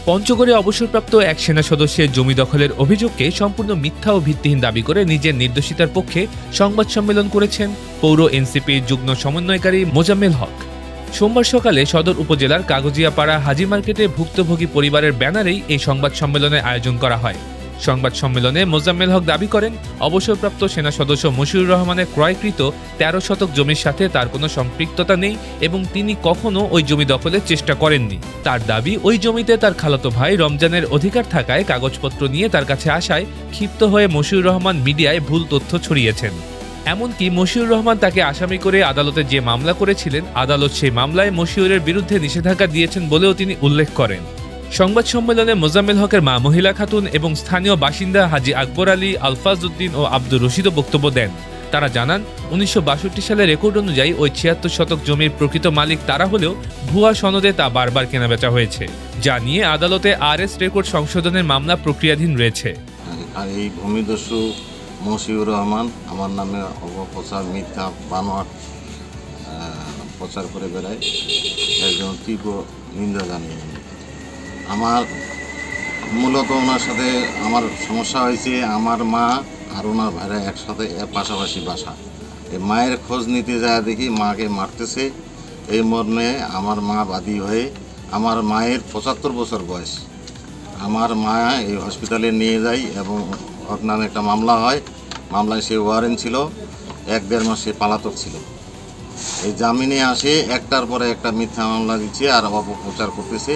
পঞ্চগড়ে অবসরপ্রাপ্ত এক সেনা সদস্যের জমি দখলের অভিযোগকে সম্পূর্ণ মিথ্যা ও ভিত্তিহীন দাবি করে নিজের নির্দোষিতার পক্ষে সংবাদ সম্মেলন করেছেন পৌর এনসিপির যুগ্ম সমন্বয়কারী মোজাম্মেল হক। সোমবার সকালে সদর উপজেলার কাগজিয়াপাড়া হাজি মার্কেটে ভুক্তভোগী পরিবারের ব্যানারেই এই সংবাদ সম্মেলনের আয়োজন করা হয়। সংবাদ সম্মেলনে মোজাম্মেল হক দাবি করেন, অবসরপ্রাপ্ত সেনা সদস্য মশিউর রহমানের ক্রয়কৃত ১৩ শতক জমির সাথে তার কোনো সম্পৃক্ততা নেই এবং তিনি কখনো ওই জমি দখলের চেষ্টা করেননি। তার দাবি, ওই জমিতে তার খালাতো ভাই রমজানের অধিকার থাকায় কাগজপত্র নিয়ে তার কাছে আসায় ক্ষিপ্ত হয়ে মশিউর রহমান মিডিয়ায় ভুল তথ্য ছড়িয়েছেন। এমনকি মশিউর রহমান তাকে আসামি করে আদালতে যে মামলা করেছিলেন, আদালত সেই মামলায় মশিউরের বিরুদ্ধে নিষেধাজ্ঞা দিয়েছেন বলেও তিনি উল্লেখ করেন। সংবাদ সম্মেলনে মোজাম্মেল হকের মা মহিলা খাতুন এবং স্থানীয় বাসিন্দা হাজি আকবর আলী, আলফাজ উদ্দিন ও আব্দুর রশিদও বক্তব্য দেন। তারা জানান, ১৯৬২ সালের রেকর্ড অনুযায়ী ওই ৭৬ শতক জমির প্রকৃত মালিক তারা হলেও ভুয়া সনদে তা বারবার কেনাবেচা হয়েছে, যা নিয়ে আদালতে আরএস রেকর্ড সংশোধনের মামলা প্রক্রিয়াধীন রয়েছে। আর এই ভূমিদস্যু মশিউর রহমান আমার নামে অপপ্রচার, মিথ্যা বানোয়াট প্রচার করে বেড়ায়, একজন তীব্র নিন্দা জানিয়ে। আমার মূলত ওনার সাথে আমার সমস্যা হয়েছে, আমার মা আর ওনার ভাইরা একসাথে পাশাপাশি বাসা। এই মায়ের খোঁজ নিতে যায় দেখি মাকে মারতেছে। এই মর্মে আমার মা বাদী হয়ে, আমার মায়ের ৭৫ বছর বয়স, আমার মা এই হসপিটালে নিয়ে যায় এবং ওর নামে একটা মামলা হয়। মামলায় সে ওয়ারেন্ট ছিল, ১-১.৫ মাস সে পলাতক ছিল। এই জামিনে আসে, একটার পরে একটা মিথ্যা মামলা দিচ্ছে আর অপপ্রচার করতেছে,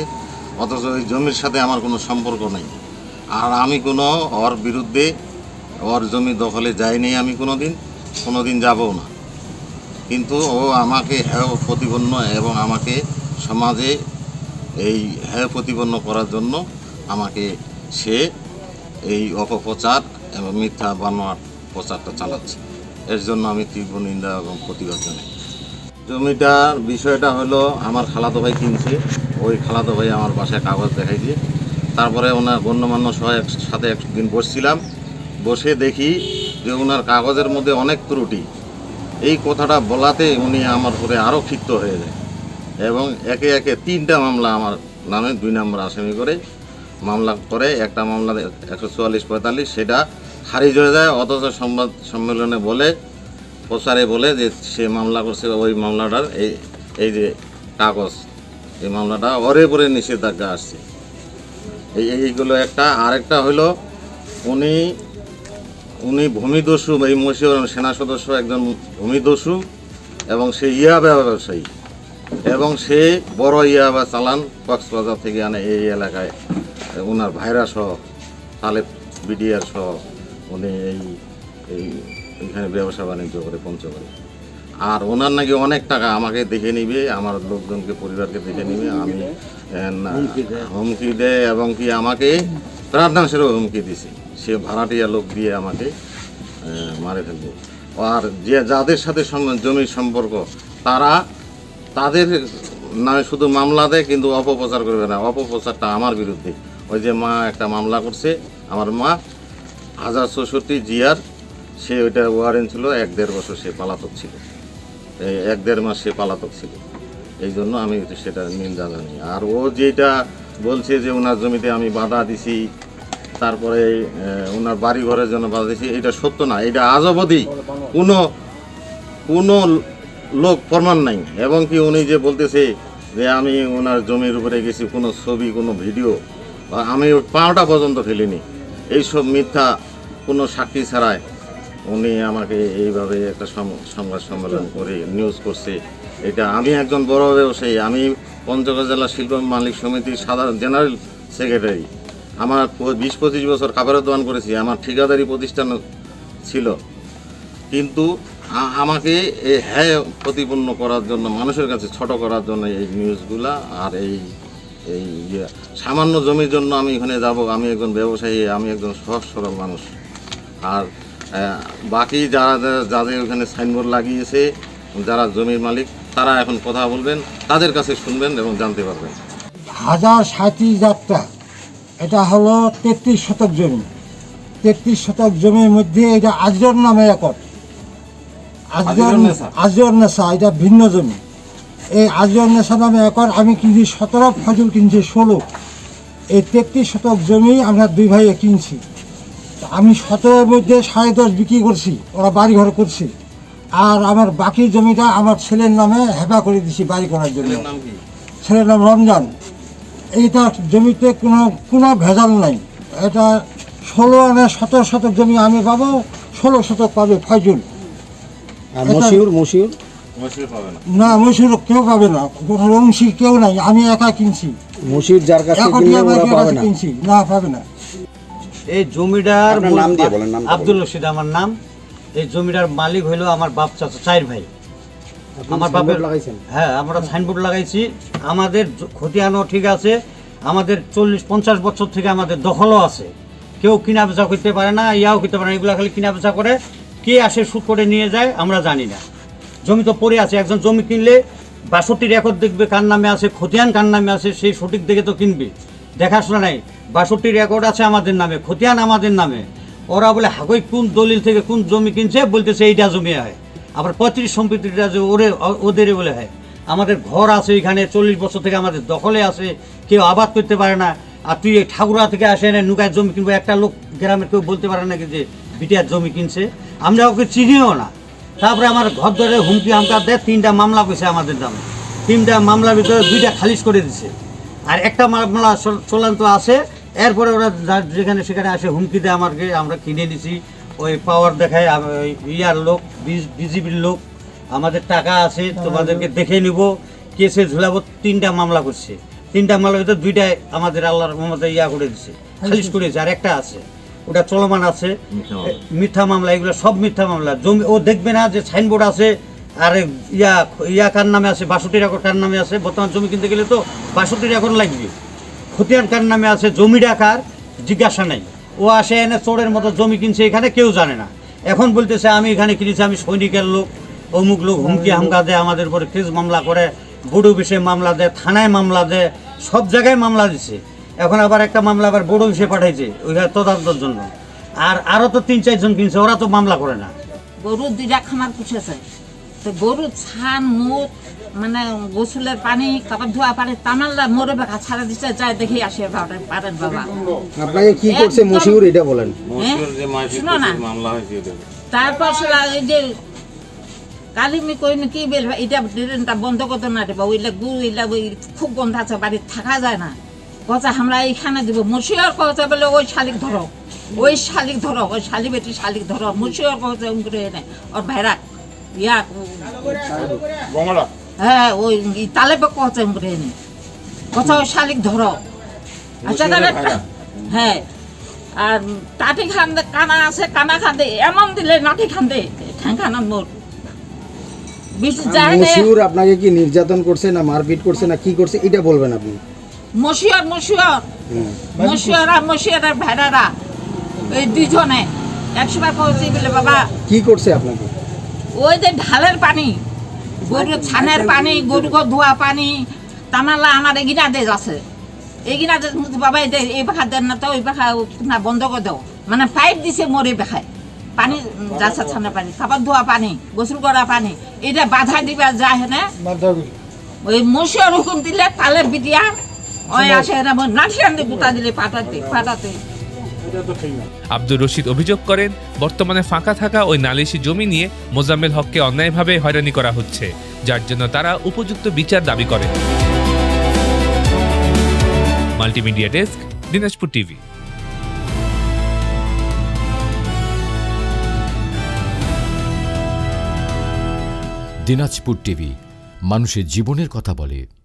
অথচ ওই জমির সাথে আমার কোনো সম্পর্ক নেই। আর আমি কোনো ওর বিরুদ্ধে, ওর জমি দখলে যাইনি আমি কোনো দিন যাবও না। কিন্তু ও আমাকে হেয় প্রতিপন্ন এবং আমাকে সমাজে এই হেয় প্রতিপন্ন করার জন্য আমাকে সে এই অপপ্রচার এবং মিথ্যা বানোয়াট প্রচারটা চালাচ্ছে। এর জন্য আমি তীব্র নিন্দা এবং প্রতিবাদ জানাই। জমিটার বিষয়টা হলো, আমার খালাতো ভাই কিনছে। ওই খালাতো ভাই আমার বাসায় কাগজ দেখাই দিয়ে, তারপরে ওনার গণ্যমান্য সহ সাথে একদিন বসছিলাম, বসে দেখি যে ওনার কাগজের মধ্যে অনেক ত্রুটি। এই কথাটা বলাতে উনি আমার উপরে আরও ক্ষিপ্ত হয়ে যায় এবং একে একে ৩টা মামলা আমার নামে ২ নম্বর আসামি করে মামলা করে। একটা মামলা ১৪৪-৪৫ সেটা খারিজ হয়ে যায়, অথচ সংবাদ সম্মেলনে বলে, প্রচারে বলে যে সে মামলা করছে। ওই মামলাটার এই যে কাগজ, এই মামলাটা ওরে পরে নিষেধাজ্ঞা আসছে। এইগুলো একটা। আরেকটা হলো, উনি ভূমিদস্যু, এই মশিউর সেনা সদস্য একজন ভূমিদস্যু এবং সে ইয়াবা ব্যবসায়ী এবং সে বড় ইয়াবা চালান কক্সবাজার থেকে আনে এই এলাকায়। ওনার ভাইরা সহ, তালেব বিডিআর সহ উনি এইখানে ব্যবসা বাণিজ্য করে পঞ্চগড়ে। আর ওনার নাকি অনেক টাকা আমাকে দেখে নিবে, আমার লোকজনকে, পরিবারকে দেখে নিবে। আমি হুমকি দেয় এবং কি আমাকে প্রাণনাশেরও হুমকি দিছে। সে ভাড়াটিয়া লোক দিয়ে আমাকে মারে ফেলবে। আর যাদের সাথে জমির সম্পর্ক, তাদের নামে শুধু মামলা দেয় কিন্তু অপপ্রচার করবে না। অপপ্রচারটা আমার বিরুদ্ধে। ওই যে মা একটা মামলা করছে, আমার মা 1064 জিআর, সে ওইটা ওয়ারেন্ট ছিল, ১-১.৫ বছর সে পলাতক ছিল, ১-১.৫ মাস সে পলাতক ছিল। এই জন্য আমি সেটা নিন্দা জানি। আর ও যেটা বলছে যে ওনার জমিতে আমি বাধা দিছি, তারপরে ওনার বাড়ি ঘরের জন্য বাধা দিছি, এটা সত্য না। এটা আজ অবধি কোনো লোক প্রমাণ নাই। এবং কি উনি যে বলতেছে যে আমি ওনার জমির উপরে গেছি, কোনো ছবি, কোনো ভিডিও আমি পাওয়াটা পর্যন্ত ফেলিনি। এইসব মিথ্যা কোনো সাক্ষী ছাড়াই উনি আমাকে এইভাবে একটা সংবাদ সম্মেলন করে নিউজ করছে। এটা আমি একজন বড় ব্যবসায়ী, আমি পঞ্চগড় জেলা শিল্প মালিক সমিতির সাধারণ জেনারেল সেক্রেটারি। আমার 20-25 বছর কাপড়ের দোকান করেছি, আমার ঠিকাদারি প্রতিষ্ঠান ছিল। কিন্তু আমাকে এই হ্যায় প্রতিপন্ন করার জন্য, মানুষের কাছে ছোট করার জন্য এই নিউজগুলা। আর এই সামান্য জমির জন্য আমি এখানে যাব? আমি একজন ব্যবসায়ী, আমি একজন সহজ সরল মানুষ। আর বাকি যাদের ওখানে সাইনবোর্ড লাগিয়েছে, যারা জমির মালিক, তারা এখন কথা বলবেন, তাদের কাছে শুনবেন এবং জানতে পারবেন। 1037 যাত্রা, এটা হলো 33 শতক জমি। 33 শতক জমির মধ্যে এটা আজর নামে একট, আজর নেশা, এটা ভিন্ন জমি। এই আজর নেশা নামে একট আমি কিনছি 17, ফজল কিনছি 16। এই 33 শতক জমি আমরা দুই ভাইয়ে কিনছি। তা আমি 17-এর মধ্যে 10.5 বিক্রি করছি, ওরা বাড়ি ঘর করছে। আর আমার বাকি জমিটা আমার ছেলের নামে হেবা করে দিছি বাড়ি করার জন্য। ছেলের নাম কি? ছেলের নাম রমজান। এইটা জমিতে কোনো ভেজাল নাই। এটা 16 আনা 17 শতক জমি আমি পাবো, 16 শতক পাবে ফয়জুল। আর মশিউর মসির পাবে না। না, মসুর কেউ পাবে না, কোনো অংশী কেউ নাই, আমি একা কিনছি। মশিউর যার কাছে এখন কিনলে ওরা পাবে না। কিনছি, না পাবে না। এই জমিটার আপনার নাম দিয়ে বলেন, নামটা আব্দুল রশিদ আমার নাম। এই জমিটার মালিক হইলো আমার বাপ চাচা, 4 ভাই। আমার বাপের লাগাইছেন। হ্যাঁ, আমরা সাইনবোর্ড লাগাইছি। আমাদের খতিয়ানও ঠিক আছে, আমাদের 40-50 বছর থেকে আমাদের দখলও আছে। কেউ কিনা বেচা করতে পারে না, ইয়াও করতে পারে না, এগুলো খালি কিনা বেচা করে। কে আসে সুদ করে নিয়ে যায় আমরা জানি না। জমি তো পড়ে আছে, একজন জমি কিনলে 62 রেকর্ড দেখবে কার নামে আছে, খতিয়ান কার নামে আছে, সেই সঠিক দেখে তো কিনবে। দেখাশোনা নাই, 62 রেকর্ড আছে আমাদের নামে, খতিয়ান আমাদের নামে। ওরা বলে হাকই কোন দলিল থেকে কোন জমি কিনছে, বলতেছে এইটা জমি হয়। আবার 35 সম্পত্তিটা যে ওদেরই বলে হয়। আমাদের ঘর আছে এখানে, 40 বছর থেকে আমাদের দখলে আছে, কেউ আবাদ করতে পারে না। আর তুই এই ঠাকুরা থেকে আসে না নুকায় জমি কিনবো, একটা লোক গ্রামের কেউ বলতে পারে নাকি যে বিটিয়ার জমি কিনছে? আমরা ওকে চিনিও না। তারপরে আমার ঘর ধরে হুমকি হামকা দেয়, 3টা মামলা করেছে আমাদের নামে। 3টা মামলার ভিতরে 2টা খারিজ করে দিছে, আর একটা মামলা চূড়ান্ত আছে। এরপরে ওরা যেখানে সেখানে আসে হুমকি দেয় আমাকে। আমরা কিনে নিছি, ওই পাওয়ার দেখায়, ওই ইয়ার লোক, বিজিবির লোক, আমাদের টাকা আছে, তোমাদেরকে দেখে নিব, কেসে ঝুলাবো। 3টা মামলা করছে, 3টা মামলার ভিতরে 2টায় আমাদের আল্লাহর রহমতে ইয়া করে দিছে, খারিজ করেছে। আর একটা আছে, ওটা চলমান আছে, মিথ্যা মামলা। এগুলো সব মিথ্যা মামলা। জমি ও দেখবে না যে সাইনবোর্ড আছে, আর ইয়া কার নামে আছে, 62 রেকর্ড কার নামে আছে। বর্তমান জমি কিনতে গেলে তো 62 রেকর্ড লাগবে। খতিয়ান কার নামে আছে, জমি ডাকার জিজ্ঞাসা নাই। ও আসে এনে চোরের মতো জমি কিনছে, এখানে কেউ জানে না। এখন বলতেছে আমি এখানে কিনেছি, আমি সৈনিকের লোক, অমুক লোক, হুমকি হামকা দেয় আমাদের উপরে, কেস মামলা করে, বড় বিষয়ে মামলা দেয়, থানায় মামলা দেয়, সব জায়গায় মামলা দিচ্ছে। এখন আবার একটা মামলা আবার বড় বিষয়ে পাঠাইছে ওইখানে তদন্তের জন্য। আর আরও তো 3-4 জন কিনছে, ওরা তো মামলা করে না। গরু 2টা খামার পুষেছে, তো গরু ছান মুখ মানে গোসলের পানি, কাপড় ধোয়া পানি, তামাল্লা মরে বেখা ছাড়া দিচ্ছে, যায় দেখি আসে পারেন বাবা। আপনাকে কি করছে একদম। মশিউর, এটা বলেন। মসির যে মাইফিক শোনো না। মামলা হয়েছে এটা। তারপর সেটা এই যে কালিমি কইনি কি বলবা, এটা ট্রেনটা বন্ধ করতো না রে বা, ওইলা গু ওইলা ওই খুব গন্ধ আছে, বাড়ি থাকা যায় না। কথা আমরা এইখানে দিব, মুর্শিদার কথা বলে ওই শালিক ধরো, ওই শালিক ধরো, ওই শালি বেটি শালিক ধরো, মুর্শিদার কথা করে এনে ওর ভাইরা ইয়া হ্যাঁ, ওই তালে পে কথা করে এনে কথা, ওই শালিক ধরো। আচ্ছা তাহলে হ্যাঁ, আর টাটি খান্দে কানা আছে, কানা খান্দে এমন দিলে নাটি খান্দে ঠ্যাং খানার মোট বেশি যায় না। মশিউর আপনাকে কি নির্যাতন করছে না মারপিট করছে না কি করছে, এটা বলবেন আপনি। মশিয়ার আর মশিয়ারের ভেড়ারা এই 2জনে 100 বার কইছি বলে বাবা। কি করছে আপনাকে? ওই যে ঢালের পানি, গরুর ছানের পানি, গরুকে ধোয়া পানি, তামালা আমার এগিনা দেশ আছে, এগিনা দেশ বাবা এই পাখা দেন না, তো ওই পাখা না বন্ধ করে দাও, মানে পাইপ দিছে মরে বেখায় পানি যাচ্ছে, ছানের পানি, কাপড় ধোয়া পানি, গোসল করা পানি, এটা বাধা দিবা যায় না। ওই মশিয়ার হুকুম দিলে তালে বিদিয়া ওই আসে না, নাঠি আনতে গুতা দিলে পাঠাতে। আব্দুর রশিদ অভিযোগ করেন, বর্তমানে ফাঁকা থাকা ওই নালিশি জমি নিয়ে মোজাম্মেল হককে অন্যায়ভাবে হয়রানি করা হচ্ছে, যার জন্য তারা উপযুক্ত বিচার দাবি করেন। Multimedia desk, Dinajpur TV. Dinajpur TV, মানুষের জীবনের কথা বলে।